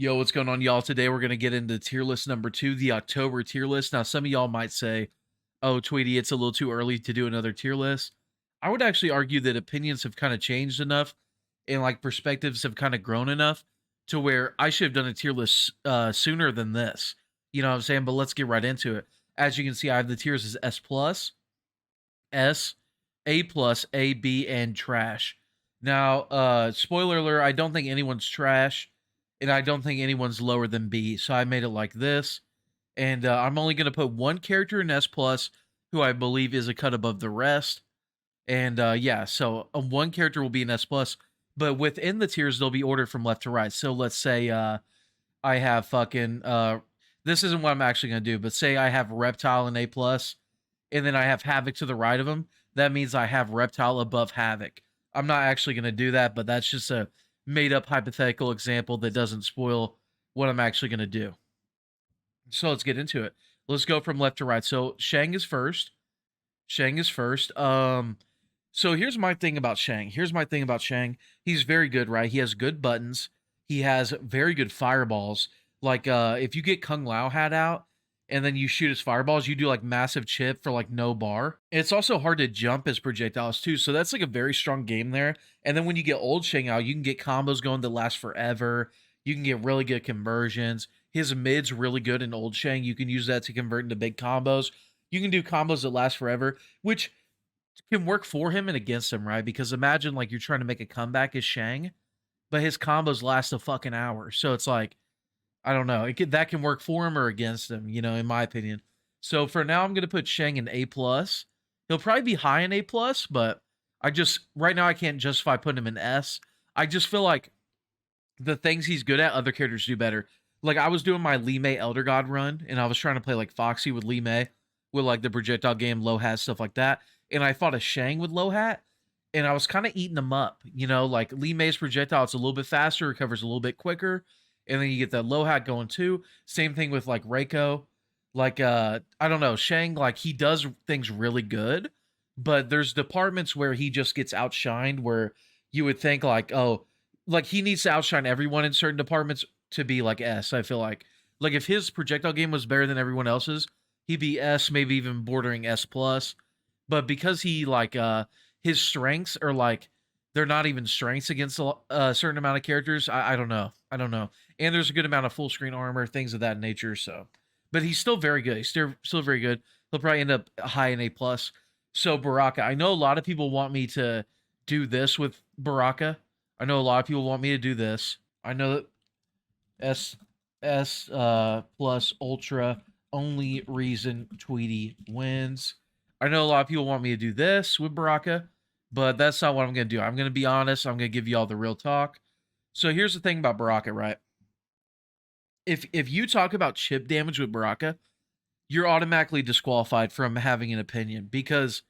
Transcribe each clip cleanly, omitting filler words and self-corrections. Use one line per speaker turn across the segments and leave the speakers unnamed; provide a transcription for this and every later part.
Yo, what's going on, y'all? Today we're going to get into tier list number 2, the October tier list. Now, some of y'all might say, oh, Tweedy, it's a little too early to do another tier list. I would actually argue that opinions have kind of changed enough and like perspectives have kind of grown enough to where I should have done a tier list sooner than this. You know what I'm saying? But let's get right into it. As you can see, I have the tiers as S plus, S, A plus, A, B, and trash. Now, spoiler alert, I don't think anyone's trash, and I don't think anyone's lower than B, so I made it like this. And I'm only going to put one character in S plus, who I believe is a cut above the rest. And yeah, so one character will be an S plus, but within the tiers, they'll be ordered from left to right. So let's say I have fucking, this isn't what I'm actually going to do, but say I have Reptile in A plus, and then I have Havik to the right of him. That means I have Reptile above Havik. I'm not actually going to do that, but that's just a made up hypothetical example that doesn't spoil what I'm actually going to do. So let's get into it. Let's go from left to right. So Shang is first. Shang is first. So here's my thing about Shang. He's very good, right? He has good buttons. He has very good fireballs. Like if you get Kung Lao hat out and then you shoot his fireballs, you do like massive chip for like no bar. It's also hard to jump his projectiles too. So that's like a very strong game there. And then when you get old Shang out, you can get combos going that last forever. You can get really good conversions. His mid's really good in old Shang. You can use that to convert into big combos. You can do combos that last forever, which can work for him and against him, right? Because imagine like you're trying to make a comeback as Shang, but his combos last a fucking hour. So it's like, I don't know. That can work for him or against him, you know, in my opinion. So for now, I'm going to put Shang in A+. He'll probably be high in A+, but right now I can't justify putting him in S. I just feel like the things he's good at, other characters do better. Like I was doing my Li Mei Elder God run, and I was trying to play like Foxy with Li Mei, with like the projectile game, low hat, stuff like that. And I fought a Shang with low hat, and I was kind of eating them up. You know, like Li Mei's projectile, it's a little bit faster, recovers a little bit quicker. And then you get that low hat going too. Same thing with like Reiko. Like I don't know, Shang, like he does things really good, but there's departments where he just gets outshined where you would think like, oh, like he needs to outshine everyone in certain departments to be like S. I feel like if his projectile game was better than everyone else's, he'd be S, maybe even bordering S plus. But because he like his strengths are like they're not even strengths against a certain amount of characters. I don't know. And there's a good amount of full screen armor, things of that nature. So, but he's still very good. He's still very good. He'll probably end up high in A plus. So Baraka, I know a lot of people want me to do this with Baraka. I know a lot of people want me to do this. I know that S plus Ultra, only reason Tweedy wins. I know a lot of people want me to do this with Baraka, but that's not what I'm going to do. I'm going to be honest. I'm going to give you all the real talk. So here's the thing about Baraka, right? If you talk about chip damage with Baraka, you're automatically disqualified from having an opinion because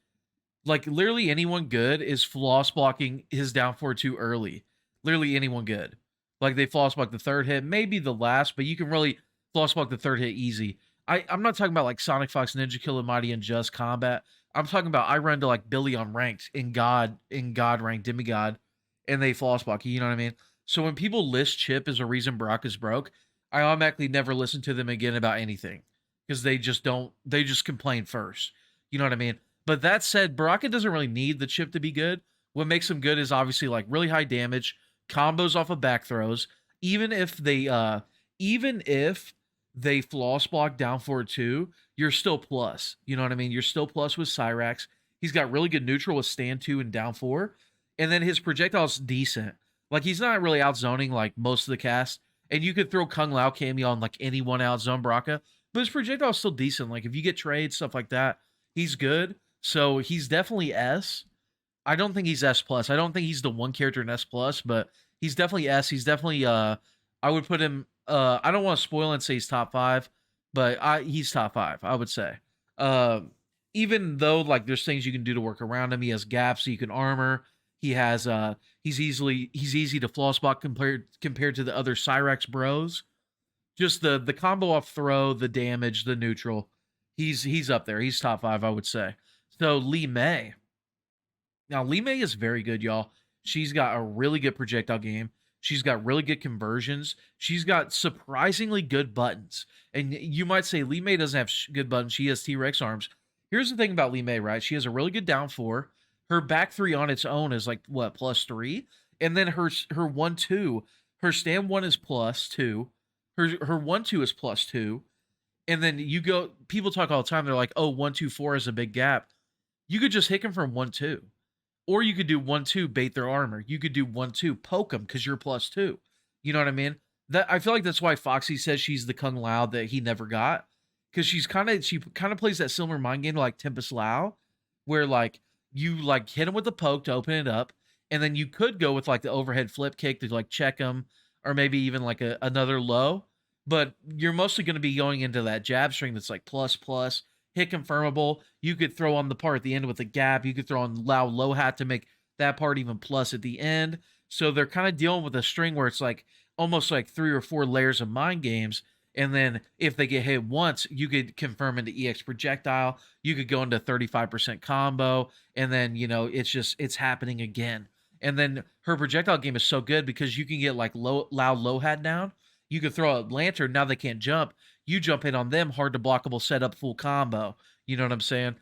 like literally anyone good is floss blocking his down four too early. Literally anyone good. Like they floss block the third hit, maybe the last, but you can really floss block the third hit easy. I'm not talking about like Sonic Fox, Ninja Killer, Mighty, and Just Combat. I'm talking about I run to like Billy on ranked in God rank, demigod, and they floss block you know what I mean? So when people list chip as a reason Baraka's broke, I automatically never listen to them again about anything. Because they just complain first. You know what I mean? But that said, Baraka doesn't really need the chip to be good. What makes him good is obviously like really high damage, combos off of back throws. Even if they floss block down forward too, you're still plus. You know what I mean? You're still plus with Cyrax. He's got really good neutral with stand 2 and down 4. And then his projectile's decent. Like he's not really outzoning like most of the cast. And you could throw Kung Lao cameo on like anyone outzone Baraka. But his projectile's still decent. Like if you get trades, stuff like that, he's good. So he's definitely S. I don't think he's S plus. I don't think he's the one character in S plus, but he's definitely S. He's definitely I would put him I don't want to spoil and say he's top 5, but he's top 5, I would say. Even though like there's things you can do to work around him, he has gaps so you can armor. He has he's easy to floss block compared to the other Cyrax bros. Just the combo off throw, the damage, the neutral. He's up there. He's top 5, I would say. So Li Mei. Now Li Mei is very good, y'all. She's got a really good projectile game. She's got really good conversions. She's got surprisingly good buttons. And you might say Lee May doesn't have good buttons. She has T-Rex arms. Here's the thing about Lee May, right? She has a really good down 4. Her back 3 on its own is like what, +3? And then her 1-2, her stand 1 is +2. Her 1-2 is +2. And then you go, people talk all the time. They're like, oh, 1-2-4 is a big gap. You could just hit them from 1-2. Or you could do 1-2, bait their armor. You could do 1-2, poke them because you're +2. You know what I mean? That I feel like that's why Foxy says she's the Kung Lao that he never got. Because she kind of plays that similar mind game like Tempest Lao, where like you like hit him with the poke to open it up, and then you could go with like the overhead flip kick to like check him, or maybe even like another low. But you're mostly going to be going into that jab string that's like ++, hit confirmable. You could throw on the part at the end with a gap. You could throw on loud low hat to make that part even plus at the end. So they're kind of dealing with a string where it's like almost like 3 or 4 layers of mind games. And then if they get hit once, you could confirm into EX projectile. You could go into 35% combo. And then, you know, it's happening again. And then her projectile game is so good because you can get like loud low hat down. You could throw a lantern. Now they can't jump. You jump in on them, hard to blockable setup, full combo. You know what I'm saying?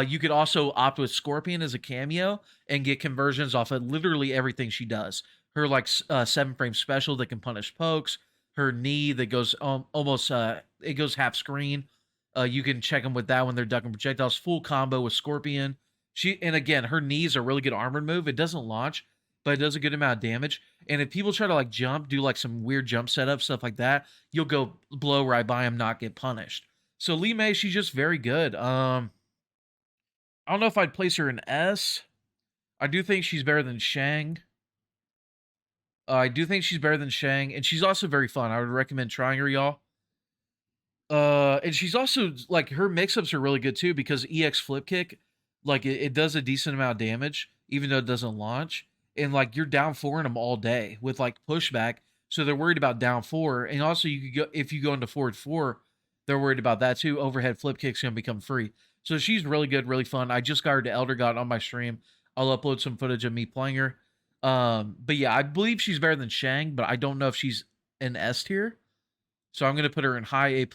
You could also opt with Scorpion as a cameo and get conversions off of literally everything she does. Her like 7-frame special that can punish pokes. Her knee that goes almost it goes half screen. You can check them with that when they're ducking projectiles. Full combo with Scorpion. And again, her knees are a really good armored move. It doesn't launch, but it does a good amount of damage. And if people try to like jump, do like some weird jump setup, stuff like that, you'll go blow right by him, not get punished. So Lee May, she's just very good. I don't know if I'd place her in S. I do think she's better than Shang. I do think she's better than Shang, and she's also very fun. I would recommend trying her, y'all. And she's also like her mix-ups are really good too because EX flip kick, like it does a decent amount of damage, even though it doesn't launch. And like you're down 4 in them all day with like pushback. So they're worried about down 4. And also you could go, if you go into forward 4, they're worried about that too. Overhead flip kick's gonna become free. So she's really good, really fun. I just got her to Elder God on my stream. I'll upload some footage of me playing her. But yeah, I believe she's better than Shang, but I don't know if she's an S tier. So I'm gonna put her in high A+.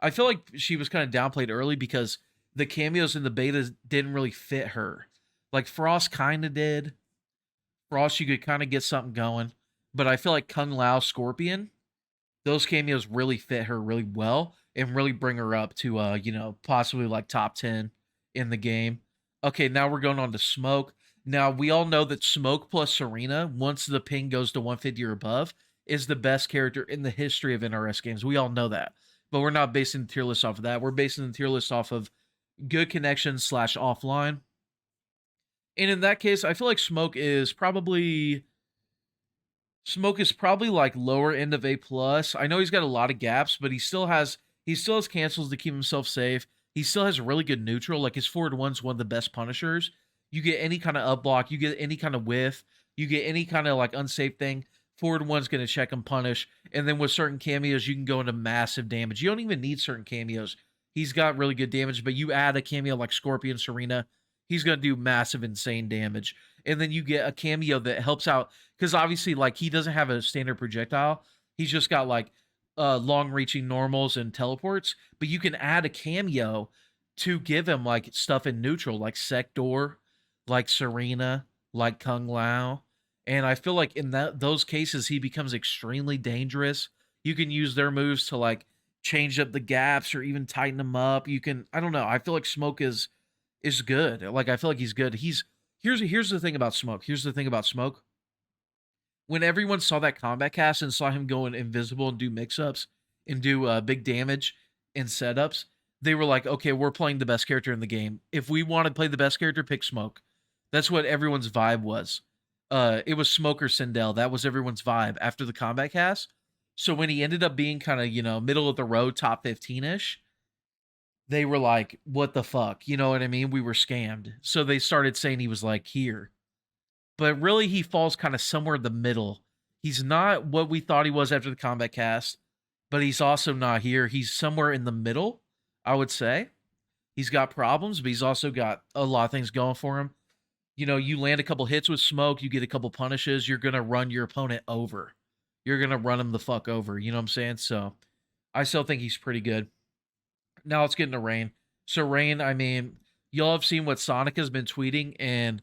I feel like she was kind of downplayed early because the cameos in the betas didn't really fit her. Like Frost kind of did. Frost, you could kind of get something going. But I feel like Kung Lao Scorpion, those cameos really fit her really well and really bring her up to, you know, possibly like top 10 in the game. Okay, now we're going on to Smoke. Now, we all know that Smoke plus Serena, once the ping goes to 150 or above, is the best character in the history of NRS games. We all know that. But we're not basing the tier list off of that. We're basing the tier list off of good connections / offline. And in that case, I feel like Smoke is probably like lower end of A+. I know he's got a lot of gaps, but he still has cancels to keep himself safe. He still has really good neutral. Like his forward one's one of the best punishers. You get any kind of up block, you get any kind of whiff, you get any kind of like unsafe thing. Forward one's going to check and punish. And then with certain cameos, you can go into massive damage. You don't even need certain cameos. He's got really good damage, but you add a cameo like Scorpion Serena, he's going to do massive, insane damage. And then you get a cameo that helps out because obviously, like, he doesn't have a standard projectile. He's just got like long-reaching normals and teleports. But you can add a cameo to give him like stuff in neutral, like Sector, like Serena, like Kung Lao. And I feel like in those cases, he becomes extremely dangerous. You can use their moves to like change up the gaps or even tighten them up. You can, I don't know. I feel like Smoke is good. Like I feel like he's good. Here's the thing about Smoke. Here's the thing about Smoke. When everyone saw that combat cast and saw him go invisible and do mix-ups and do big damage and setups, they were like, okay, we're playing the best character in the game. If we want to play the best character, pick Smoke. That's what everyone's vibe was. It was Smoke or Sindel. That was everyone's vibe after the combat cast. So when he ended up being kind of, you know, middle of the road, top 15-ish, they were like, what the fuck? You know what I mean? We were scammed. So they started saying he was like here. But really, he falls kind of somewhere in the middle. He's not what we thought he was after the combat cast, but he's also not here. He's somewhere in the middle, I would say. He's got problems, but he's also got a lot of things going for him. You know, you land a couple hits with Smoke, you get a couple punishes, you're going to run your opponent over. you're gonna run him the fuck over. You know what I'm saying? So I still think he's pretty good. Now let's get into Rain. So Rain, I mean, y'all have seen what Sonic has been tweeting, and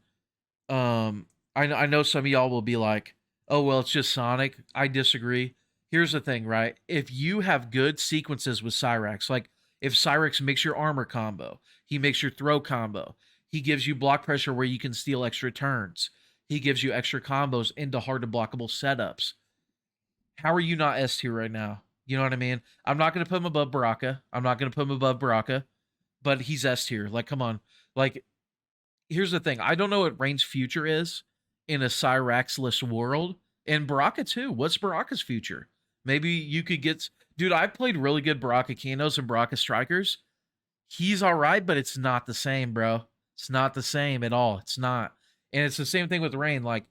I know some of y'all will be like, "Oh well, it's just Sonic." I disagree. Here's the thing, right? If you have good sequences with Cyrax, like if Cyrax makes your armor combo, he makes your throw combo, he gives you block pressure where you can steal extra turns, he gives you extra combos into hard to blockable setups. How are you not S tier right now? You know what I mean? I'm not gonna put him above Baraka. I'm not gonna put him above Baraka, but he's S tier. Like, come on. Like, here's the thing. I don't know what Rain's future is in a Cyrax-less world. And Baraka too. What's Baraka's future? Maybe you could get, dude, I played really good Baraka Kanos and Baraka Strikers. He's all right, but it's not the same, bro. It's not the same at all. It's not. And it's the same thing with Rain. Like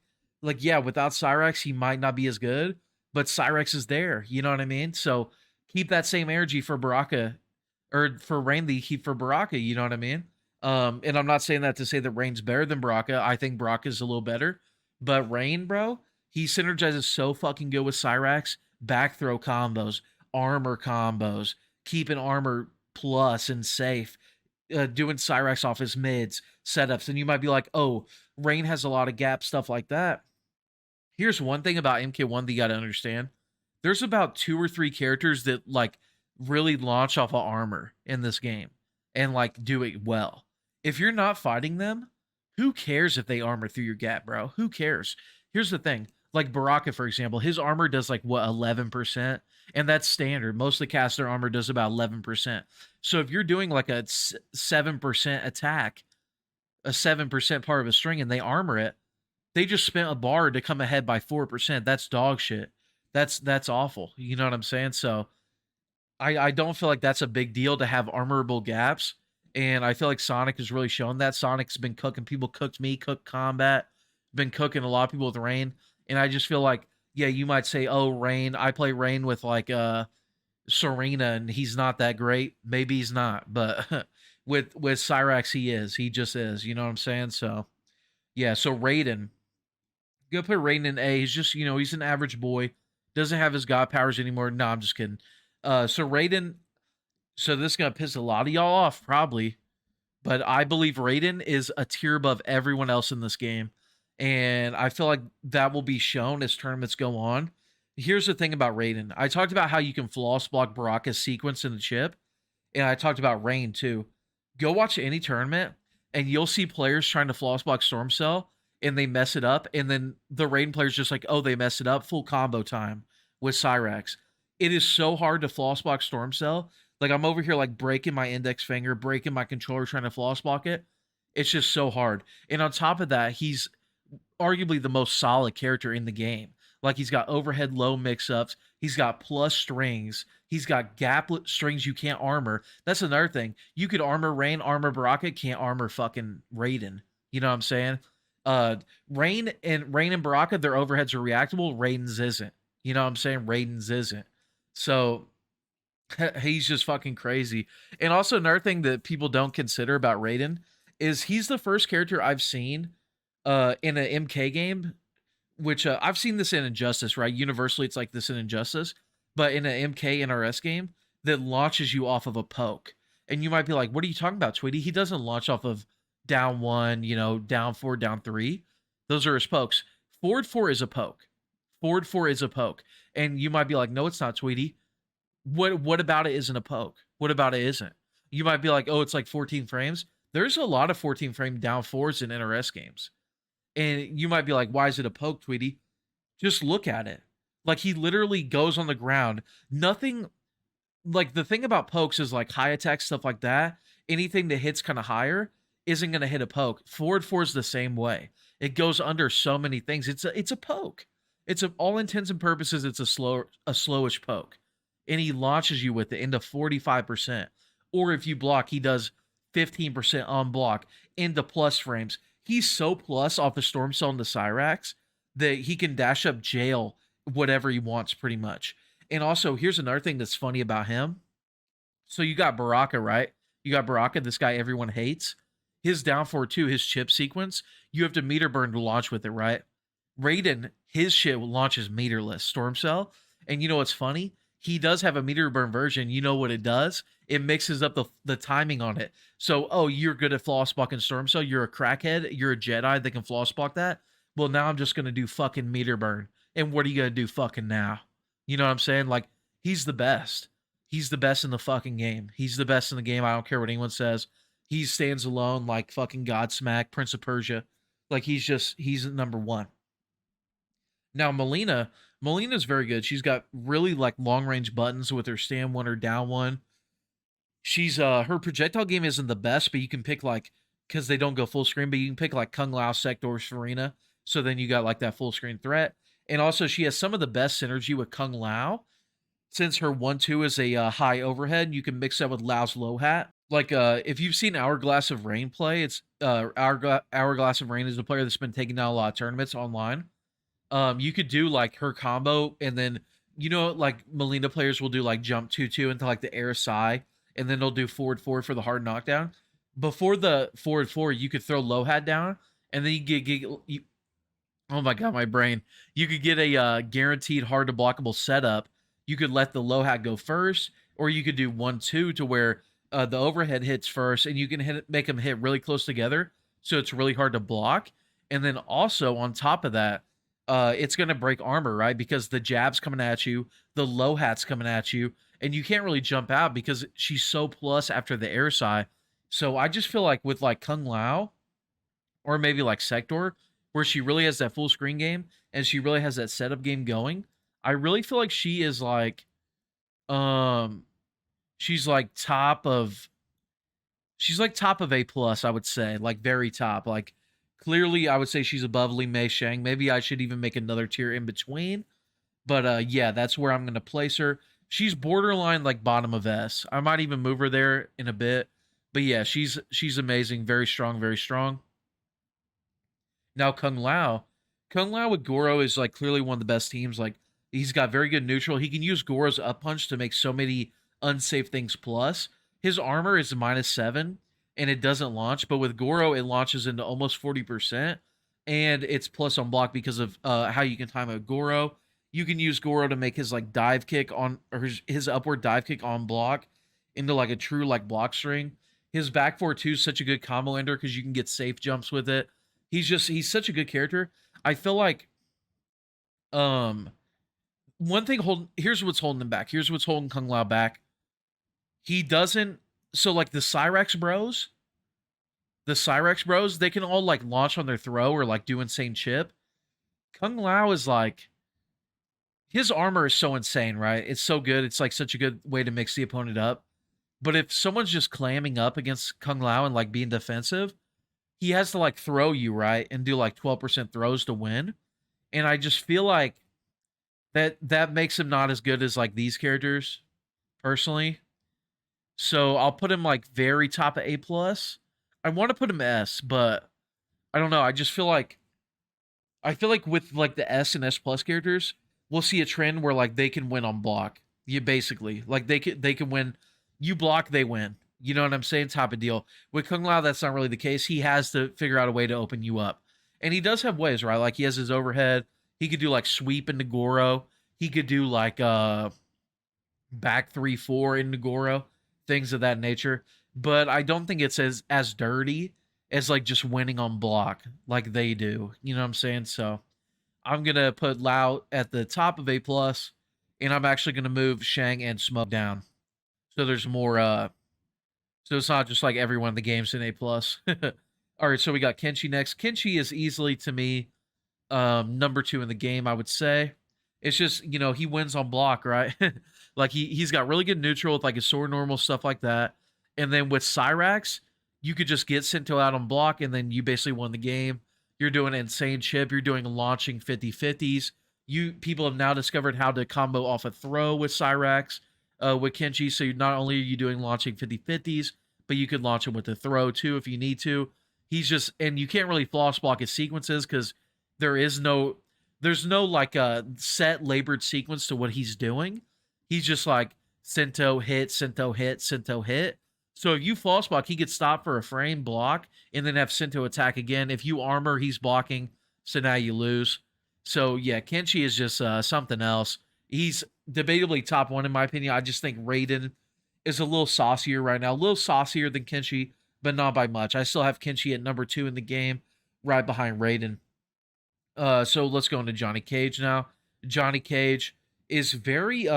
yeah, without Cyrax, he might not be as good, but Cyrax is there. You know what I mean? So keep that same energy for Baraka, or for Rain that you keep for Baraka. You know what I mean? And I'm not saying that to say that Rain's better than Baraka. I think Baraka is a little better, but Rain, bro, he synergizes so fucking good with Cyrax. Back throw combos, armor combos, keeping armor plus and safe, doing Cyrax off his mids, setups. And you might be like, oh, Rain has a lot of gap, stuff like that. Here's one thing about MK1 that you got to understand. There's about 2 or 3 characters that like really launch off of armor in this game and like do it well. If you're not fighting them, who cares if they armor through your gap, bro? Who cares? Here's the thing. Like Baraka, for example, his armor does like what, 11%? And that's standard. Most of the caster armor does about 11%. So if you're doing like a 7% attack, a 7% part of a string, and they armor it, they just spent a bar to come ahead by 4%. That's dog shit. That's awful. You know what I'm saying? So I don't feel like that's a big deal to have armorable gaps. And I feel like Sonic has really shown that. Sonic's been cooking people, cooked me, cooked Kombat, been cooking a lot of people with Rain. And I just feel like, yeah, you might say, oh, Rain, I play Rain with like Serena and he's not that great. Maybe he's not, but with Cyrax he is. He just is. You know what I'm saying? So yeah, so Raiden, go put Raiden in A. He's just, you know, he's an average boy. Doesn't have his god powers anymore. No, I'm just kidding. So Raiden, so this is gonna piss a lot of y'all off, probably, but I believe Raiden is a tier above everyone else in this game. And I feel like that will be shown as tournaments go on. Here's the thing about Raiden. I talked about how you can floss block Baraka's sequence in the chip, and I talked about Rain too. Go watch any tournament, and you'll see players trying to floss block Storm Cell, and they mess it up, and then the Raiden player's just like, oh, they messed it up, full combo time with Cyrax. It is so hard to floss block Storm Cell. Like, I'm over here, like, breaking my index finger, breaking my controller, trying to floss block it. It's just so hard. And on top of that, he's arguably the most solid character in the game. Like, he's got overhead low mix-ups. He's got plus strings. He's got gap strings you can't armor. That's another thing. You could armor Rain, armor Baraka, can't armor fucking Raiden. You know what I'm saying? Rain and Baraka, their overheads are reactable. Raiden's isn't. You know what I'm saying? Raiden's isn't. So he's just fucking crazy. And also another thing that people don't consider about Raiden is he's the first character I've seen in an MK game, which I've seen this in Injustice, right? Universally, it's like this in Injustice, but in an MK NRS game that launches you off of a poke. And you might be like, what are you talking about, Tweedy? He doesn't launch off of down 1, you know, down 4, down 3. Those are his pokes. Forward 4 is a poke. Forward 4 is a poke. And you might be like, no, it's not, Tweedy. What about it isn't a poke? What about it isn't? You might be like, oh, it's like 14 frames. There's a lot of 14 frame down 4s in NRS games. And you might be like, why is it a poke, Tweedy? Just look at it. Like, he literally goes on the ground. Nothing, like, the thing about pokes is, like, high attack, stuff like that. Anything that hits kind of higher isn't going to hit a poke. Forward 4 is the same way. It goes under so many things. It's a poke. It's all intents and purposes, it's a slowish poke. And he launches you with it into 45%. Or if you block, he does 15% on block into plus frames. He's so plus off the Storm Cell and the Cyrax that he can dash up jail whatever he wants pretty much. And also, here's another thing that's funny about him. So you got Baraka, right? You got Baraka, this guy everyone hates. His down 4 too, his chip sequence, you have to meter burn to launch with it, right? Raiden, his shit launches meterless Storm Cell. And you know what's funny? He does have a meter burn version. You know what it does? It mixes up the timing on it. So, oh, you're good at floss blocking Storm Cell. You're a crackhead. You're a Jedi that can floss block that. Well, now I'm just gonna do fucking meter burn. And what are you gonna do fucking now? You know what I'm saying? Like, he's the best. He's the best in the fucking game. He's the best in the game. I don't care what anyone says. He stands alone like fucking Godsmack, Prince of Persia. Like, he's number one. Now, Milena's very good. She's got really like long range buttons with her stand one or down one. She's her projectile game isn't the best, but you can pick like, because they don't go full screen, but you can pick like Kung Lao, Sector, Farina. So then you got like that full screen threat. And also she has some of the best synergy with Kung Lao. Since her 1-2 is a high overhead, you can mix that with Lao's low hat. Like if you've seen Hourglass of Rain play, it's Hourglass of Rain is a player that's been taking down a lot of tournaments online. You could do like her combo, and then like Mileena players will do like jump 2-2 into like the air Sai, and then they'll do forward 4 for the hard knockdown. Before the forward 4, you could throw low hat down, and then you oh my god, my brain. You could get a guaranteed hard to blockable setup. You could let the low hat go first, or you could do 1-2 to where the overhead hits first, and you can make them hit really close together, so it's really hard to block. And then also on top of that, it's going to break armor, right? Because the jab's coming at you, the low hat's coming at you, and you can't really jump out because she's so plus after the air side. So I just feel like with like Kung Lao, or maybe like Sector, where she really has that full screen game and she really has that setup game going, I really feel like she is like, she's like top of A plus, I would say, like very top. Like clearly, I would say she's above Li Mei Shang. Maybe I should even make another tier in between. But yeah, that's where I'm gonna place her. She's borderline like bottom of S. I might even move her there in a bit. But yeah, she's amazing, very strong, very strong. Now Kung Lao with Goro is like clearly one of the best teams. Like he's got very good neutral. He can use Goro's up punch to make so many unsafe things plus. His armor is -7 and it doesn't launch, but with Goro it launches into almost 40% and it's plus on block because of how you can time out Goro. You can use Goro to make his like dive kick on, or his upward dive kick on block into like a true like block string. His back 4-2 is such a good combo ender because you can get safe jumps with it. He's such a good character. I feel like one thing here's what's holding him back. Here's what's holding Kung Lao back. He doesn't, so like the Cyrex bros, they can all like launch on their throw or like do insane chip. Kung Lao is like, his armor is so insane, right? It's so good. It's like such a good way to mix the opponent up. But if someone's just clamming up against Kung Lao and like being defensive, he has to like throw you, right? And do like 12% throws to win. And I just feel like that makes him not as good as like these characters, personally. So I'll put him like very top of A plus. I want to put him S, but I don't know. I feel like with like the S and S plus characters, we'll see a trend where like they can win on block. You basically like they can win. You block, they win. You know what I'm saying? Type of deal. With Kung Lao, that's not really the case. He has to figure out a way to open you up, and he does have ways, right? Like he has his overhead. He could do like sweep into Goro. He could do like back 3-4 into Goro, things of that nature. But I don't think it's as dirty as like just winning on block like they do. You know what I'm saying? So I'm gonna put Lao at the top of A plus, and I'm actually gonna move Shang and Smoke down. So there's more. So it's not just like everyone in the game's in A plus. All right, so we got Kenshi next. Kenshi is easily to me number 2 in the game, I would say. It's just, he wins on block, right? Like he's got really good neutral with like his sword normal, stuff like that. And then with Cyrax, you could just get Sento out on block, and then you basically won the game. You're doing insane chip. You're doing launching 50-50s. People have now discovered how to combo off a throw with Cyrax, with Kenshi. So not only are you doing launching 50-50s, but you could launch him with a throw too if you need to. And you can't really floss block his sequences because there's no like a set labored sequence to what he's doing. He's just like Sento hit, Sento hit, Sento hit. So if you floss block, he could stop for a frame, block, and then have Sento attack again. If you armor, he's blocking, so now you lose. So yeah, Kenshi is just something else. He's debatably top one in my opinion. I just think Raiden is a little saucier right now, a little saucier than Kenshi, but not by much. I still have Kenshi at number 2 in the game, right behind Raiden. So let's go into Johnny Cage now. Johnny Cage is very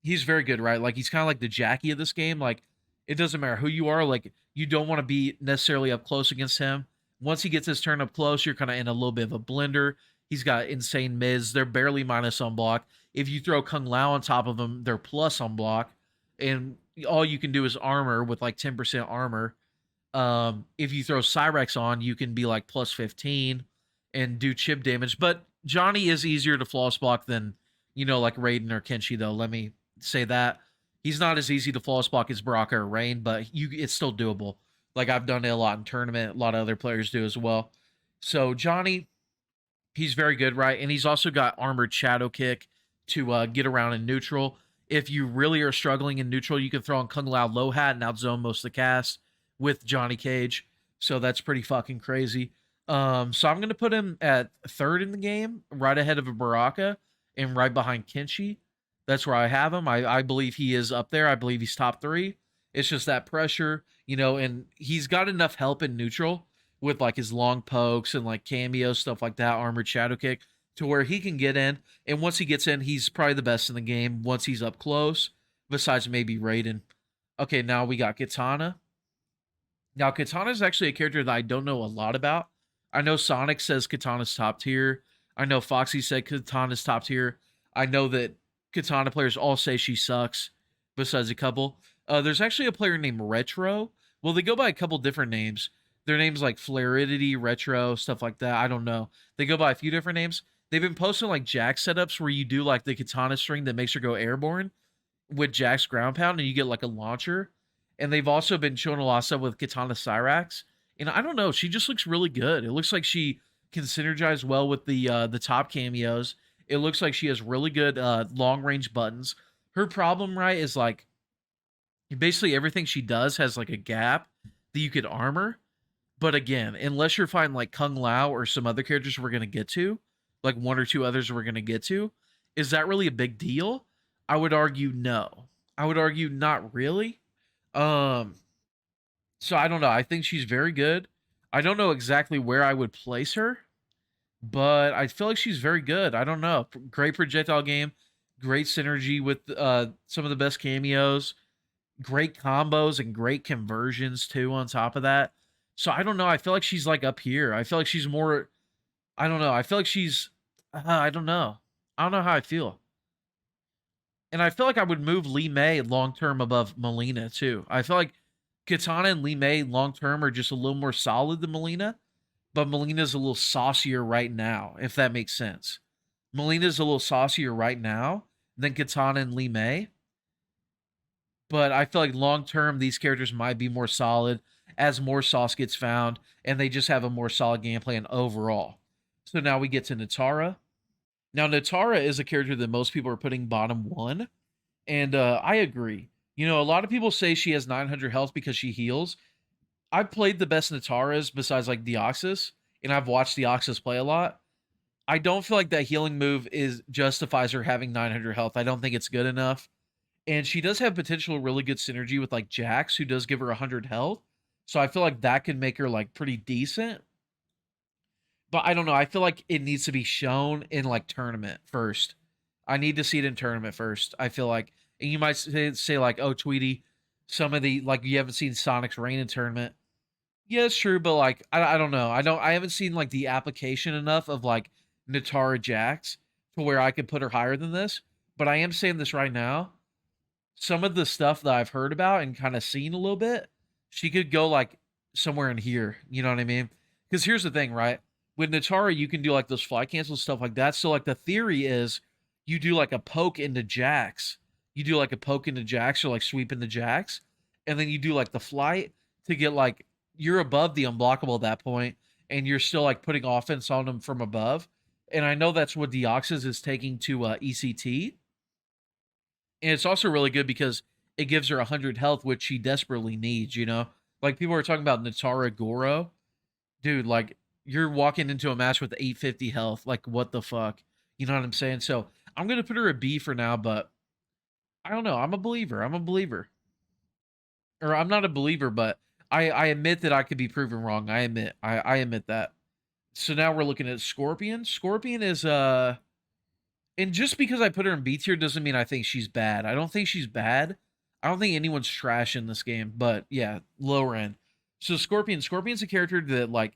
he's very good, right? Like he's kind of like the Jackie of this game. Like it doesn't matter who you are, like you don't want to be necessarily up close against him. Once he gets his turn up close, you're kind of in a little bit of a blender. He's got insane mids. They're barely minus on block. If you throw Kung Lao on top of them, they're plus on block. And all you can do is armor with like 10% armor. If you throw Cyrex on, you can be like plus 15 and do chip damage. But Johnny is easier to flawless block than, like Raiden or Kenshi, though. Let me say that. He's not as easy to flawless block as Baraka or Rain, but it's still doable. Like I've done it a lot in tournament. A lot of other players do as well. So Johnny, he's very good, right? And he's also got armored shadow kick to get around in neutral. If you really are struggling in neutral, you can throw on Kung Lao low hat and outzone most of the cast with Johnny Cage. So that's pretty fucking crazy. So I'm gonna put him at third in the game, right ahead of a Baraka and right behind Kenshi. That's where I have him. I believe he is up there. I believe he's top 3. It's just that pressure, and he's got enough help in neutral with like his long pokes and like cameos, stuff like that, armored shadow kick, to where he can get in. And once he gets in, he's probably the best in the game once he's up close, besides maybe Raiden. Okay, now we got Kitana. Now, Kitana is actually a character that I don't know a lot about. I know Sonic says Kitana's top tier. I know Foxy said Kitana's top tier. I know that Kitana players all say she sucks, besides a couple. There's actually a player named Retro. Well, they go by a couple different names. Their names like Flaridity, Retro, stuff like that. I don't know. They go by a few different names. They've been posting like Jack setups where you do like the Kitana string that makes her go airborne with Jack's ground pound and you get like a launcher. And they've also been showing a lot of stuff with Kitana Cyrax. And I don't know, she just looks really good. It looks like she can synergize well with the top cameos. It looks like she has really good long range buttons. Her problem, right, is like basically everything she does has like a gap that you could armor. But again, unless you're fighting like Kung Lao or some other characters we're gonna get to, like one or two others we're gonna get to, is that really a big deal? I would argue no. I would argue not really. Um, so I don't know. I think she's very good. I don't know exactly where I would place her, but I feel like she's very good. I don't know. Great projectile game, great synergy with some of the best cameos, great combos and great conversions too on top of that. So I don't know. I feel like she's like up here. I feel like she's more. I don't know. I feel like she's. I don't know. I don't know how I feel. And I feel like I would move Li Mei long term above Mileena too. I feel like Kitana and Li Mei long term are just a little more solid than Mileena, but Mileena's a little saucier right now, if that makes sense. Mileena's a little saucier right now than Kitana and Li Mei, but I feel like long term these characters might be more solid as more sauce gets found, and they just have a more solid game plan overall. So now we get to Nitara. Now Nitara is a character that most people are putting bottom 1, and I agree. A lot of people say she has 900 health because she heals. I've played the best Nitaras besides like Deoxys, and I've watched Deoxys play a lot. I don't feel like that healing move justifies her having 900 health. I don't think it's good enough. And she does have potential really good synergy with like Jax, who does give her 100 health. So I feel like that can make her like pretty decent. But I don't know. I feel like it needs to be shown in like tournament first. I need to see it in tournament first. I feel like, and you might say like, oh, Tweedy, some of the like you haven't seen Sonic's Reign in tournament. Yeah, it's true, but like I don't know. I haven't seen like the application enough of like Nitara Jax to where I could put her higher than this. But I am saying this right now. Some of the stuff that I've heard about and kind of seen a little bit, she could go like somewhere in here. You know what I mean? Because here's the thing, right? With Nitara, you can do like those fly cancels, stuff like that. So like the theory is you do like a poke into Jax. You do like a poke into Jax or like sweep into Jax. And then you do like the flight to get like you're above the unblockable at that point, and you're still like putting offense on them from above. And I know that's what Deoxys is taking to ECT. And it's also really good because it gives her 100 health, which she desperately needs, Like people are talking about Nitara Goro. Dude, like you're walking into a match with 850 health. Like, what the fuck? You know what I'm saying? So I'm gonna put her a B for now, but I don't know. I'm a believer. I'm a believer. Or I'm not a believer, but I admit that I could be proven wrong. I admit that. So now we're looking at Scorpion. Scorpion is and just because I put her in B tier doesn't mean I think she's bad. I don't think she's bad. I don't think anyone's trash in this game, but yeah, lower end. So Scorpion's a character that like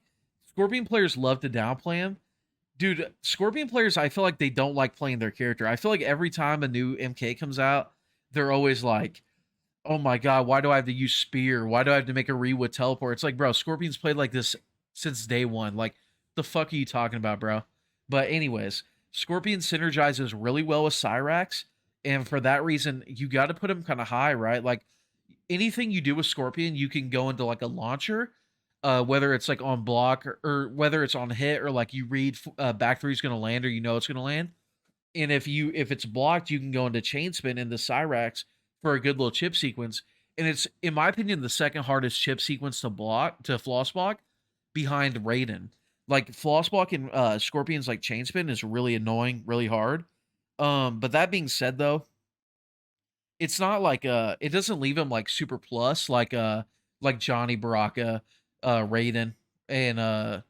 Scorpion players love to downplay him. Dude, Scorpion players, I feel like they don't like playing their character. I feel like every time a new MK comes out, they're always like, oh my god, why do I have to use spear? Why do I have to make a rewood teleport? It's like, bro, Scorpion's played like this since day one. Like, the fuck are you talking about, bro? But anyways, Scorpion synergizes really well with Cyrax, and for that reason, you got to put him kind of high, right? Like, anything you do with Scorpion, you can go into like a launcher, whether it's like on block or whether it's on hit or like you read back three is going to land or you know it's going to land. And if it's blocked, you can go into chain spin into Cyrax for a good little chip sequence. And it's, in my opinion, the second hardest chip sequence to floss block behind Raiden. Like floss block and Scorpion's like chain spin is really annoying, really hard. But that being said though, it's not like it doesn't leave him like super plus like Johnny Baraka, Raiden, and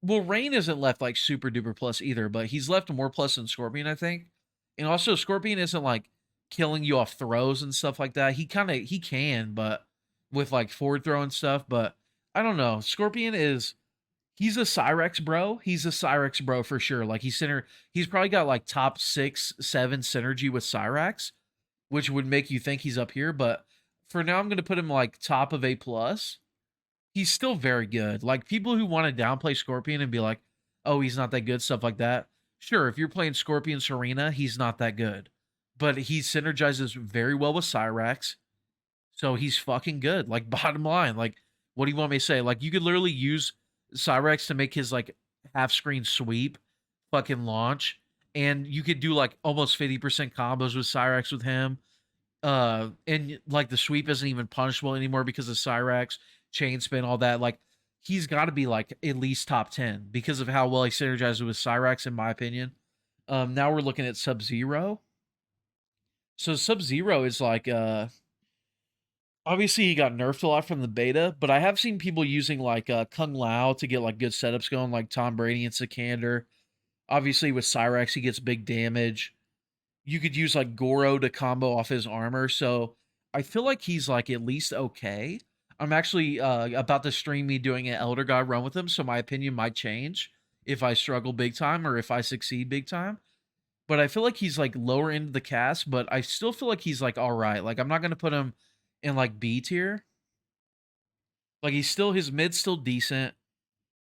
well, Rain isn't left like super duper plus either, but he's left more plus than Scorpion, I think. And also Scorpion isn't like killing you off throws and stuff like that. He can, but with like forward throw and stuff, but I don't know. Scorpion is he's a Cyrex bro. He's a Cyrex bro for sure. Like he's probably got like top 6, 7 synergy with Cyrax, which would make you think he's up here, but for now I'm gonna put him like top of A plus. He's still very good. Like people who want to downplay Scorpion and be like, "Oh, he's not that good," stuff like that. Sure, if you're playing Scorpion Serena, he's not that good, but he synergizes very well with Cyrax, so he's fucking good. Like bottom line, like what do you want me to say? Like you could literally use Cyrax to make his like half screen sweep, fucking launch, and you could do like almost 50% combos with Cyrax with him. And like the sweep isn't even punishable anymore because of Cyrax, chain spin, all that. Like he's got to be like at least top 10 because of how well he synergizes with Cyrax, in my opinion. Now we're looking at Sub Zero. So Sub Zero is like obviously he got nerfed a lot from the beta, but I have seen people using like Kung Lao to get like good setups going, like Tom Brady and Sikander. Obviously with Cyrax he gets big damage. You could use like Goro to combo off his armor. So I feel like he's like at least okay. I'm actually about to stream me doing an Elder God run with him, so my opinion might change if I struggle big time or if I succeed big time. But I feel like he's like lower into the cast, but I still feel like he's like all right. Like I'm not gonna put him in like B tier. Like his mid's still decent.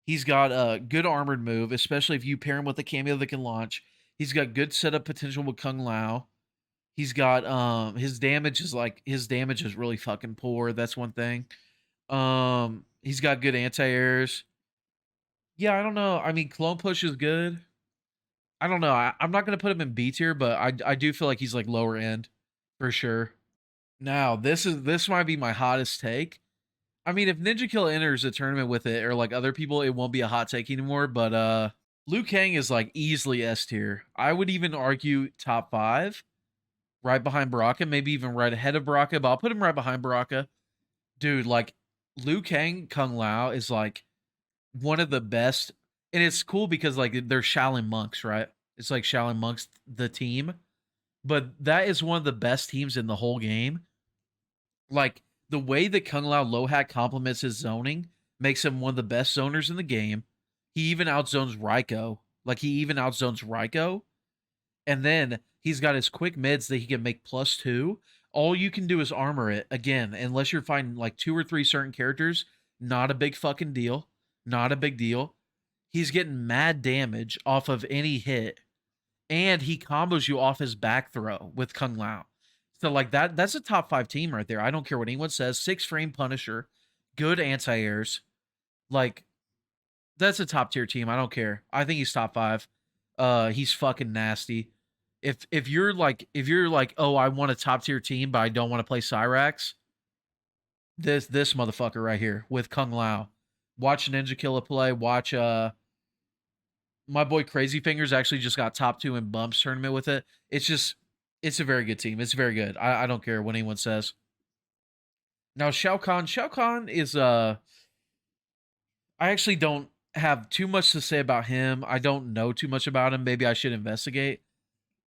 He's got a good armored move, especially if you pair him with a cameo that can launch. He's got good setup potential with Kung Lao. He's got his damage is really fucking poor. That's one thing. He's got good anti-airs. Yeah, I don't know. I mean, Clone Push is good. I don't know. I'm not gonna put him in B tier, but I do feel like he's like lower end for sure. Now, this might be my hottest take. I mean, if Ninja Kill enters a tournament with it or like other people, it won't be a hot take anymore. But Liu Kang is like easily S tier. I would even argue top 5, right behind Baraka, maybe even right ahead of Baraka, but I'll put him right behind Baraka. Dude, like Liu Kang Kung Lao is like one of the best, and it's cool because like they're Shaolin monks, right? It's like Shaolin monks the team, but that is one of the best teams in the whole game. Like the way that Kung Lao low hat complements his zoning makes him one of the best zoners in the game. He even outzones Reiko. Like he even outzones Reiko. And then he's got his quick mids that he can make +2. All you can do is armor it again, unless you're fighting like 2 or 3 certain characters. Not a big fucking deal. Not a big deal. He's getting mad damage off of any hit, and he combos you off his back throw with Kung Lao. So like that's a top 5 team right there. I don't care what anyone says. 6 frame Punisher, good anti-airs. Like that's a top tier team. I don't care. I think he's top 5. He's fucking nasty. If you're like, oh, I want a top tier team, but I don't want to play Cyrax, this motherfucker right here with Kung Lao. Watch Ninja Killa play. Watch my boy Crazy Fingers actually just got top 2 in bumps tournament with it. It's a very good team. It's very good. I don't care what anyone says. Now Shao Kahn is I actually don't have too much to say about him. I don't know too much about him. Maybe I should investigate.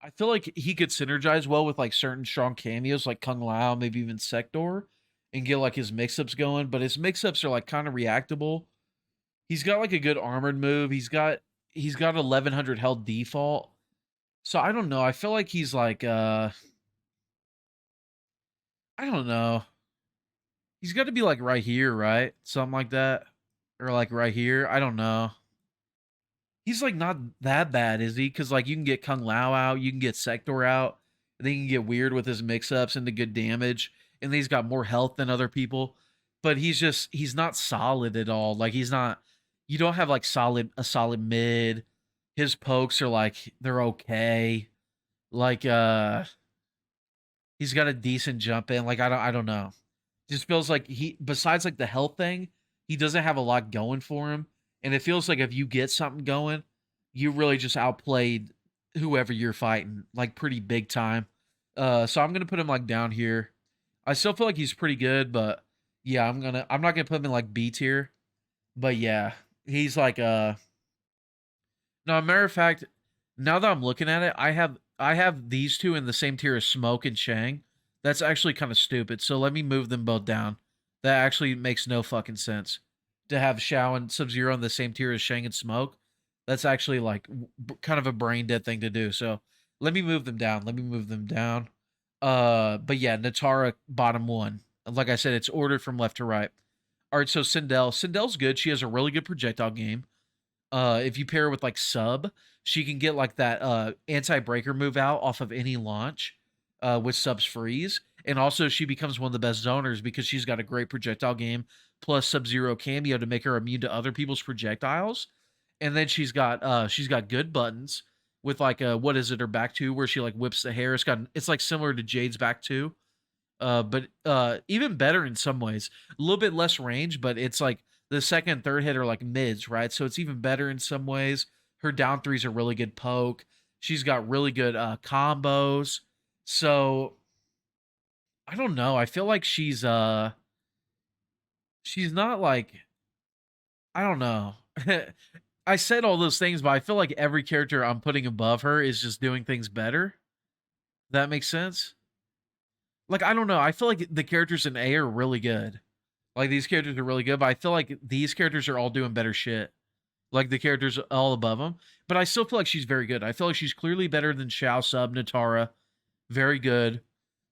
I feel like he could synergize well with like certain strong cameos like Kung Lao, maybe even Sector, and get like his mix-ups going, but his mix-ups are like kind of reactable. He's got like a good armored move. He's got 1100 health default. So I don't know. I feel like he's like I don't know. He's got to be like right here, right? Something like that. Or like right here. I don't know. He's like not that bad, is he? Because like you can get Kung Lao out, you can get Sector out, and then you can get weird with his mix-ups into good damage, and then he's got more health than other people. But he's not solid at all. Like he's not. You don't have like a solid mid. His pokes are like they're okay. Like he's got a decent jump in. Like I don't know. Just feels like he besides like the health thing, he doesn't have a lot going for him. And it feels like if you get something going, you really just outplayed whoever you're fighting, like pretty big time. So I'm gonna put him like down here. I still feel like he's pretty good, but yeah, I'm not gonna put him in like B tier. But yeah, he's like no, matter of fact, now that I'm looking at it, I have these two in the same tier as Smoke and Shang. That's actually kind of stupid. So let me move them both down. That actually makes no fucking sense. To have Shao and Sub Zero in the same tier as Shang and Smoke, that's actually like kind of a brain dead thing to do. So let me move them down. Let me move them down. But yeah, Nitara bottom one. Like I said, it's ordered from left to right. All right, so Sindel. Sindel's good. She has a really good projectile game. If you pair her with like Sub, she can get like that anti-breaker move out off of any launch with Sub's freeze. And also she becomes one of the best zoners because she's got a great projectile game plus Sub-Zero cameo to make her immune to other people's projectiles. And then she's got good buttons with like what is it, her back two where she like whips the hair. It's like similar to Jade's back two. But even better in some ways. A little bit less range, but it's like the second and third hit are like mids, right? So it's even better in some ways. Her down three's a really good poke. She's got really good combos. So I don't know. I feel like she's not like I don't know. I said all those things, but I feel like every character I'm putting above her is just doing things better. That makes sense? Like I don't know. I feel like the characters in A are really good. Like these characters are really good, but I feel like these characters are all doing better shit. Like the characters all above them, but I still feel like she's very good. I feel like she's clearly better than Shao Sub Nitara. Very good.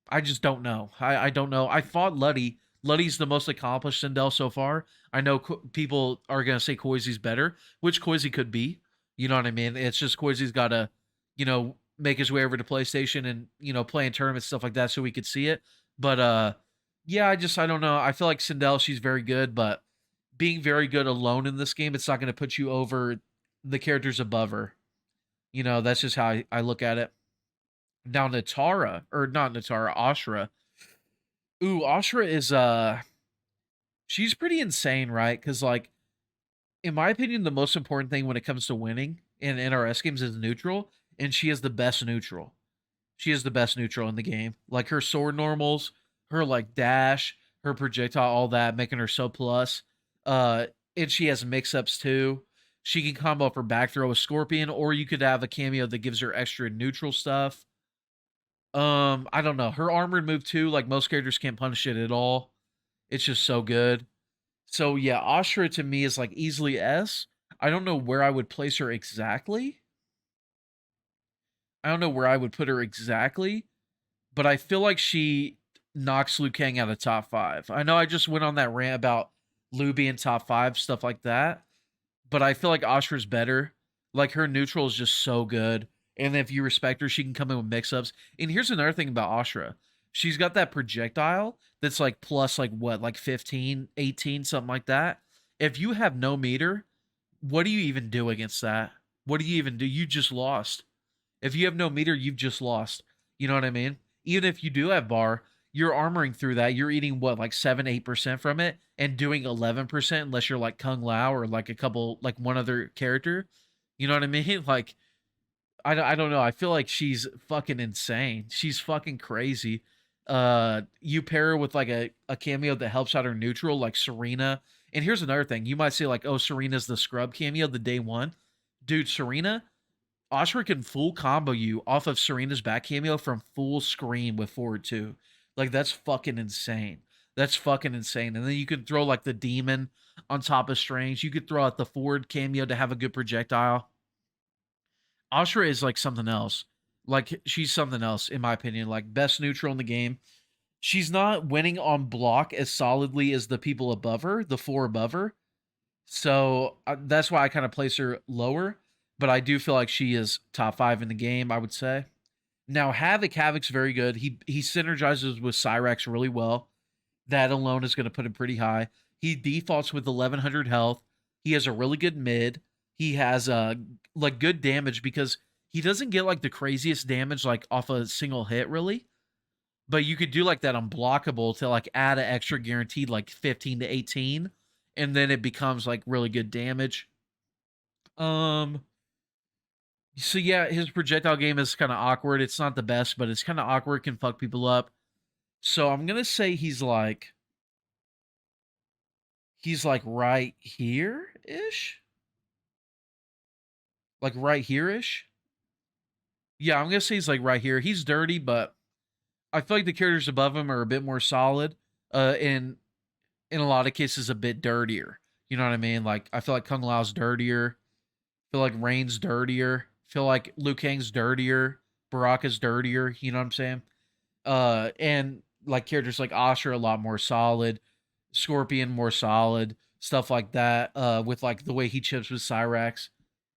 I just don't know. I don't know. I fought Luddy. Luddy's the most accomplished Sindel so far. I know people are gonna say Koizi's better, which Koizi could be. You know what I mean? It's just Koizi's got to, make his way over to PlayStation and play in tournaments stuff like that so we could see it. But yeah, I don't know. I feel like Sindel, she's very good, but being very good alone in this game, it's not going to put you over the characters above her. That's just how I look at it. Now Nitara, or not Nitara, Ashrah. Ooh, Ashrah is she's pretty insane, right? Because like in my opinion, the most important thing when it comes to winning in NRS games is neutral, and she is the best neutral. She is the best neutral in the game. Like her sword normals, her like dash, her projectile, all that, making her so plus. Uh, and she has mix-ups too. She can combo up her back throw with Scorpion, or you could have a cameo that gives her extra neutral stuff. I don't know. Her armored move too, like most characters can't punish it at all. It's just so good. So yeah, Ashrah to me is like easily S. I don't know where I would place her exactly. I don't know where I would put her exactly, but I feel like she knocks Liu Kang out of top 5. I know I just went on that rant about Liu being top 5, stuff like that, but I feel like Ashrah's better. Like her neutral is just so good. And if you respect her, she can come in with mix-ups. And here's another thing about Ashrah. She's got that projectile that's like plus like what, like 15, 18, something like that. If you have no meter, what do you even do against that? What do you even do? You just lost. If you have no meter, you've just lost. You know what I mean? Even if you do have bar, you're armoring through that. You're eating what, like 7-8% from it, and doing 11% unless you're like Kung Lao or like a couple, like one other character. You know what I mean? Like I don't know. I feel like she's fucking insane. She's fucking crazy. You pair her with like a cameo that helps out her neutral, like Serena. And here's another thing. You might say like, oh, Serena's the scrub cameo, the day one. Dude, Serena, Ashrah can full combo you off of Serena's back cameo from full screen with forward two. Like that's fucking insane. That's fucking insane. And then you could throw like the demon on top of Strange. You could throw out the forward cameo to have a good projectile. Ashrah is like something else. Like she's something else in my opinion. Like best neutral in the game. She's not winning on block as solidly as the people above her, the four above her. So that's why I kind of place her lower. But I do feel like she is top 5 in the game, I would say. Now Havik's very good. He synergizes with Cyrax really well. That alone is going to put him pretty high. He defaults with 1100 health. He has a really good mid. He has like good damage because he doesn't get like the craziest damage like off a single hit really. But you could do like that unblockable to like add an extra guaranteed like 15 to 18 and then it becomes like really good damage. So yeah, his projectile game is kind of awkward. It's not the best, but it's kind of awkward, can fuck people up. So I'm going to say he's like right here-ish? Like right here-ish? Yeah, I'm going to say he's like right here. He's dirty, but I feel like the characters above him are a bit more solid. And in a lot of cases a bit dirtier. You know what I mean? Like I feel like Kung Lao's dirtier. I feel like Rain's dirtier. I feel like Liu Kang's dirtier. Baraka's dirtier. You know what I'm saying? And like characters like Ashrah a lot more solid. Scorpion more solid. Stuff like that. With like the way he chips with Cyrax.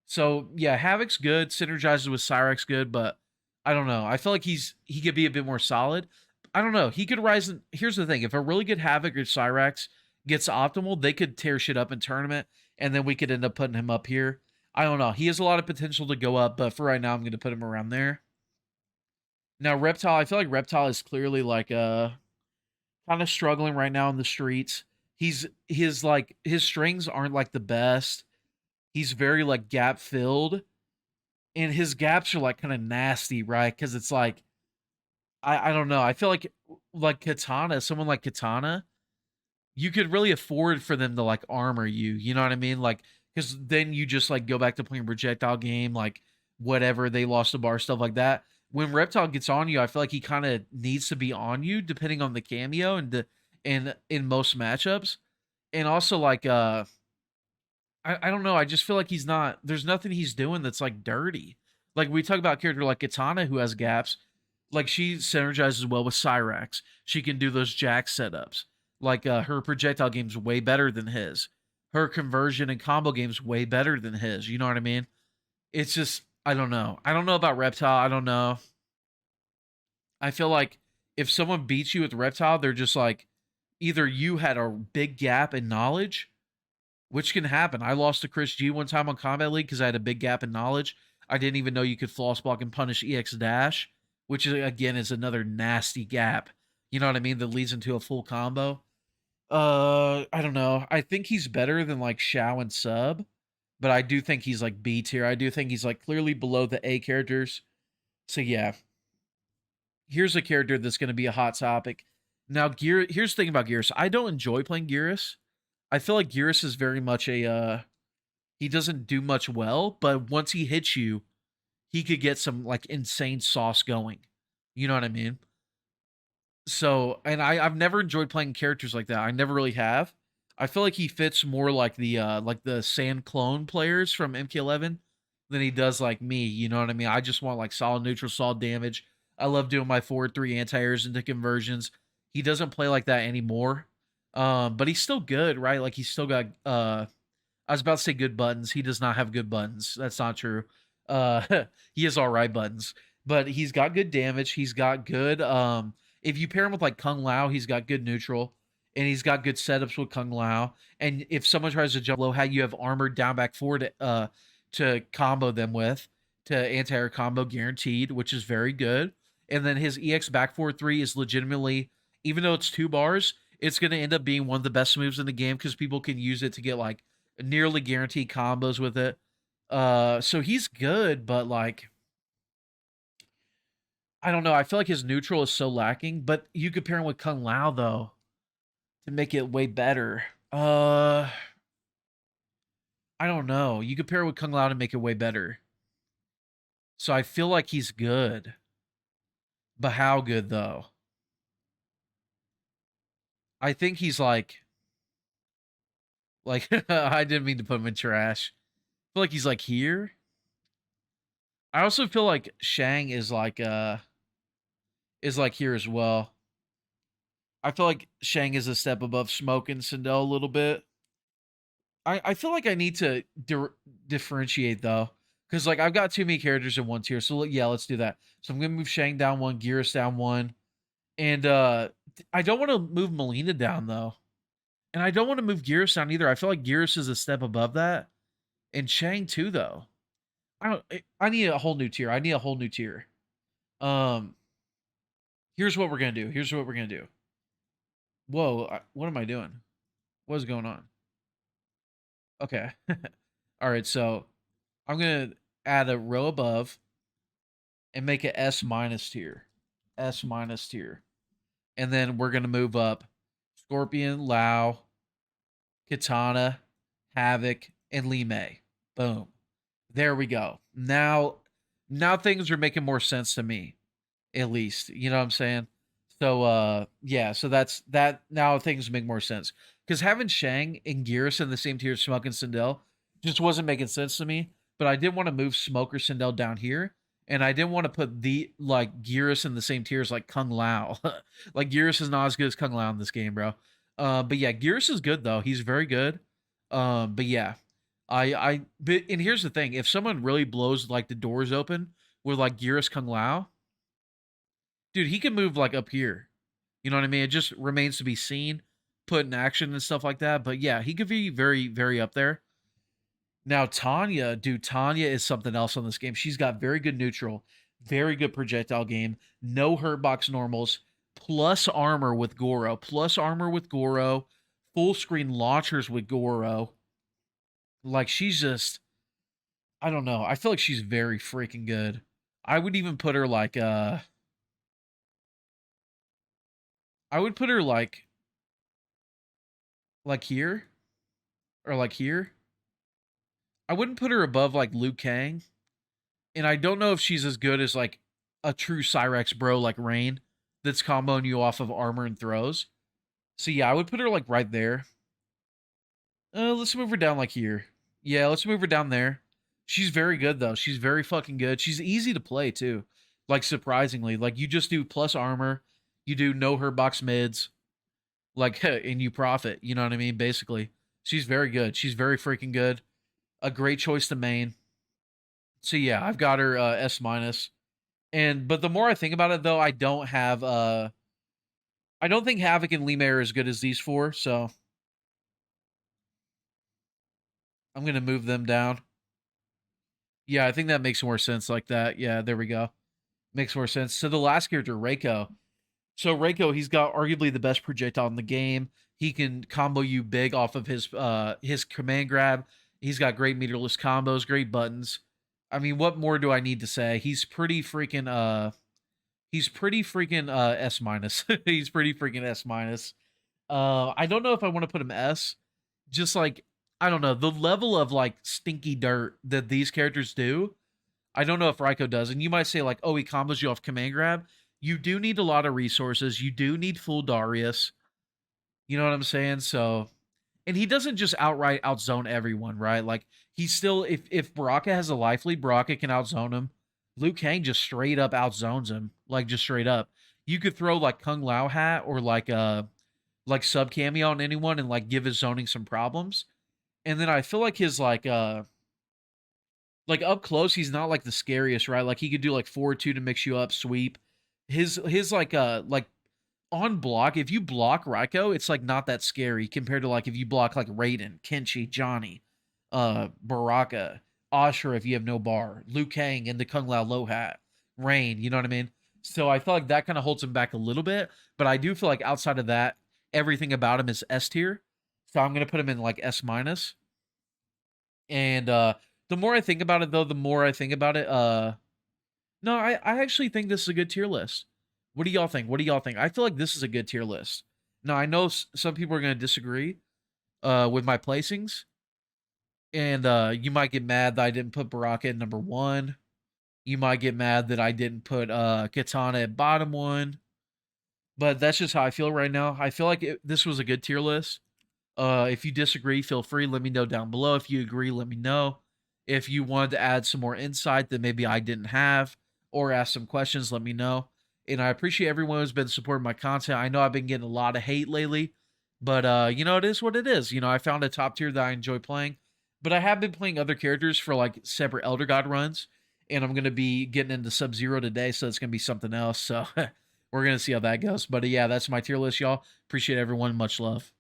So yeah, Havok's good. Synergizes with Cyrax good, but I don't know. I feel like he could be a bit more solid. I don't know. He could rise. Here's the thing: if a really good Havik or Cyrax gets optimal, they could tear shit up in tournament, and then we could end up putting him up here. I don't know. He has a lot of potential to go up, but for right now, I'm going to put him around there. Now, Reptile, I feel like Reptile is clearly like kind of struggling right now in the streets. His strings aren't like the best. He's very like gap filled, and his gaps are like kind of nasty, right? Because it's like I don't know. I feel like Kitana, someone like Kitana, you could really afford for them to like armor you. You know what I mean? Like because then you just like go back to playing projectile game, like whatever they lost the bar stuff like that. When Reptile gets on you, I feel like he kind of needs to be on you depending on the cameo and in most matchups. And also like I don't know. I just feel like he's not. There's nothing he's doing that's like dirty. Like we talk about a character like Kitana who has gaps. Like she synergizes well with Cyrax. She can do those jack setups. Like her projectile game's way better than his. Her conversion and combo game's way better than his. You know what I mean? It's just I don't know. I don't know about Reptile. I don't know. I feel like if someone beats you with Reptile, they're just like either you had a big gap in knowledge, which can happen. I lost to Chris G one time on Combat League because I had a big gap in knowledge. I didn't even know you could floss block and punish EX dash, which is, again is another nasty gap. You know what I mean? That leads into a full combo. I don't know. I think he's better than like Shao and Sub, but I do think he's like B tier. I do think he's like clearly below the A characters. So yeah, here's a character that's going to be a hot topic. Now, here's the thing about Geras. I don't enjoy playing Geras. I feel like Geras is very much a he doesn't do much well, but once he hits you, he could get some like insane sauce going. You know what I mean? So, and I've never enjoyed playing characters like that. I never really have. I feel like he fits more like the sand clone players from MK11 than he does like me. You know what I mean? I just want like solid neutral, solid damage. I love doing my forward 3 anti-airs into conversions. He doesn't play like that anymore. But he's still good, right? Like he's still got I was about to say good buttons. He does not have good buttons. That's not true. He has all right buttons, but he's got good damage. He's got good. If you pair him with like Kung Lao, he's got good neutral, and he's got good setups with Kung Lao. And if someone tries to jump low, how you have armored down back forward to combo them with to anti-air combo guaranteed, which is very good. And then his EX back 4-3 is legitimately even though it's 2 bars, it's going to end up being one of the best moves in the game because people can use it to get like nearly guaranteed combos with it. So he's good, but like I don't know. I feel like his neutral is so lacking, but you could pair him with Kung Lao though to make it way better. I don't know. You could pair it with Kung Lao to make it way better. So I feel like he's good. But how good though? I think he's like I didn't mean to put him in trash. I feel like he's like here. I also feel like Shang is like here as well. I feel like Shang is a step above Smoke and Sindel a little bit. I feel like I need to differentiate though, because like I've got too many characters in one tier. So yeah, let's do that. So I'm gonna move Shang down one, Geras down one, and I don't want to move Mileena down though, and I don't want to move Geras down either. I feel like Geras is a step above that, and Shang too though. I need a whole new tier. I need a whole new tier. Um, here's what we're gonna do. Here's what we're gonna do. Whoa, what am I doing? What is going on? Okay. All right, so I'm gonna add a row above and make it S minus tier. S minus tier. And then we're gonna move up Scorpion, Lao, Kitana, Havik, and Li Mei. Boom. There we go. Now things are making more sense to me, at least. You know what I'm saying? So yeah, so that's that now things make more sense. Because having Shang and Geras in the same tier as Smoke and Sindel just wasn't making sense to me. But I didn't want to move Smoke or Sindel down here. And I didn't want to put the like Geras in the same tier as like Kung Lao. Like Geras is not as good as Kung Lao in this game, bro. But yeah, Geras is good though. He's very good. But yeah. But and here's the thing: if someone really blows like the doors open with like Geras Kung Lao, dude, he can move like up here. You know what I mean? It just remains to be seen, put in action and stuff like that. But yeah, he could be very, very up there. Now, Tanya, dude, Tanya is something else on this game. She's got very good neutral, very good projectile game, no hurt box normals, plus armor with Goro, full screen launchers with Goro. Like, she's just, I don't know. I feel like she's very freaking good. I would even put her I would put her like here or like here. I wouldn't put her above like Liu Kang, and I don't know if she's as good as like a true Cyrex bro like Rain that's comboing you off of armor and throws. So yeah, I would put her like right there. Let's move her down like here. Yeah, let's move her down there. She's very good though. She's very fucking good. She's easy to play too. Like surprisingly, like you just do plus armor, you do no her box mids, like and you profit. You know what I mean? Basically, she's very good. She's very freaking good. A great choice to main. So yeah, I've got her S minus. And but the more I think about it though, I don't think Havik and Li Mei are as good as these four, so I'm gonna move them down. Yeah, I think that makes more sense like that. Yeah, there we go. Makes more sense. So the last character, Reiko. So Reiko, he's got arguably the best projectile in the game. He can combo you big off of his command grab. He's got great meterless combos, great buttons. I mean, what more do I need to say? He's pretty freaking S minus. He's pretty freaking S minus. I don't know if I want to put him S. Just like I don't know the level of like stinky dirt that these characters do. I don't know if Reiko does, and you might say like, oh, he combos you off command grab. You do need a lot of resources. You do need full Darius. You know what I'm saying? So, and he doesn't just outright outzone everyone, right? Like he's still if Baraka has a life lead, Baraka can outzone him. Liu Kang just straight up outzones him, like just straight up. You could throw like Kung Lao hat or like sub cameo on anyone and like give his zoning some problems. And then I feel like his like up close, he's not like the scariest, right? Like he could do like 4-2 to mix you up, sweep. His like on block, if you block Reiko, it's like not that scary compared to like if you block like Raiden, Kenshi, Johnny, Baraka, Ashrah if you have no bar, Liu Kang and the Kung Lao low hat, Rain, you know what I mean? So I feel like that kind of holds him back a little bit. But I do feel like outside of that, everything about him is S tier. So I'm gonna put him in like S minus. And the more I think about it, though, the more I think about it. No, I actually think this is a good tier list. What do y'all think? What do y'all think? I feel like this is a good tier list. Now I know some people are gonna disagree with my placings, and you might get mad that I didn't put Baraka at number one. You might get mad that I didn't put Kitana at bottom one. But that's just how I feel right now. I feel like this was a good tier list. If you disagree, feel free. Let me know down below. If you agree, let me know. If you wanted to add some more insight that maybe I didn't have or ask some questions, let me know. And I appreciate everyone who's been supporting my content. I know I've been getting a lot of hate lately, but it is what it is. I found a top tier that I enjoy playing, but I have been playing other characters for like separate Elder God runs, and I'm gonna be getting into Sub-Zero today, so it's gonna be something else. So we're gonna see how that goes. But yeah, that's my tier list, y'all. Appreciate everyone. Much love.